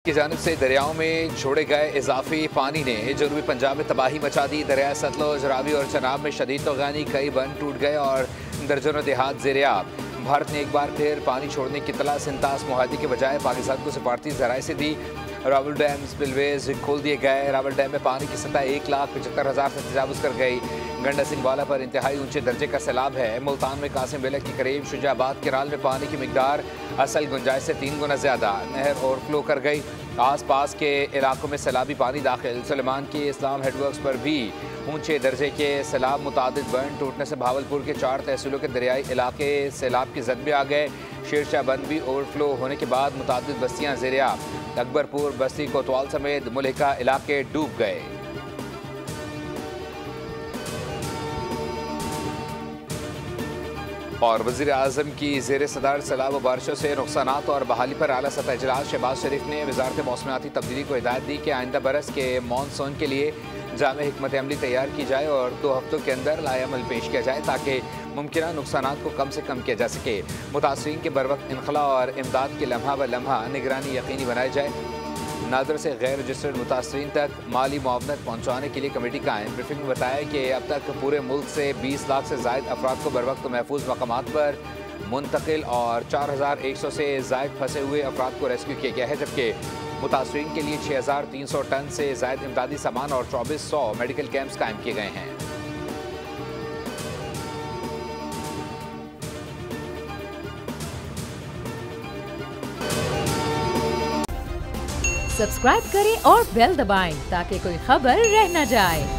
की जानिब से दरियाओं में छोड़े गए इजाफी पानी ने जनूबी पंजाब में तबाही मचा दी। दरिया सतलुज, रावी और चनाब में शदीद तूफ़ानी, कई बंद टूट गए और दर्जनों देहात ज़ेर-ए-आब। भारत ने एक बार फिर पानी छोड़ने की इत्तला सिंतास मुआहदे के बजाय पाकिस्तान को सिफारती ज़राए से दी। रावल डैम स्पिलवेज खोल दिए गए। रावल डैम में पानी की सतह 1,75,000 से तजावुज़ कर गई। गंडा सिंह वाला पर इंतहाई ऊंचे दर्जे का सैलाब है। मुल्तान में कासिम बेलक के करीब शुजाबाद किराल में पानी की मिकदार असल गुंजाइश से 3 गुना ज़्यादा। नहर ओवरफ्लो कर गई। आस पास के इलाकों में सैलाबी पानी दाखिल। सुलेमान के इस्लाम हेडवर्क्स पर भी ऊंचे दर्जे के सैलाब। मुतादिद बंद टूटने से भावलपुर के 4 तहसीलों के दरियाई इलाके सैलाब की जद में आ गए। शेरशाह बंद भी ओवरफ्लो होने के बाद मुतादिद बस्तियाँ ज़ेर-ए-आब। अकबरपुर, बस्ती, कोतवाल समेत मुल्हिका इलाके डूब गए। और वज़ीर आज़म की ज़ेर सदारत सैलाब व बारिशों से नुकसानात और बहाली पर आला सतह इजलास। शहबाज शरीफ ने वज़ारत मौसमियाती तब्दीली को हिदायत दी कि आइंदा बरस के मानसून के लिए जामे हिकमत अमली तैयार की जाए और 2 हफ्तों के अंदर लाएअमल पेश किया जाए ताकि मुमकिन नुकसानात को कम से कम किया जा सके। मुतासरीन के बरवक्त इनखला और इमदाद के लम्हा व लम्हा निगरानी यकीनी बनाई जाए। नादर से गैर रजिस्टर्ड मुतासरीन तक माली मुआवनत पहुँचाने के लिए कमेटी कायम। ब्रीफिंग में बताया कि अब तक पूरे मुल्क से 20 लाख से ज़ायद अफराद को बरवक्त महफूज मकामात पर मुंतकिल और 4,100 से ज़ायद फंसे हुए अफराद को रेस्क्यू किया गया है, जबकि मुतासरीन के लिए 6,300 टन से ज़ायद इमदादी सामान और 2,400 मेडिकल कैंप्स कायम किए गए हैं। सब्सक्राइब करें और बेल दबाएं ताकि कोई खबर रह न जाए।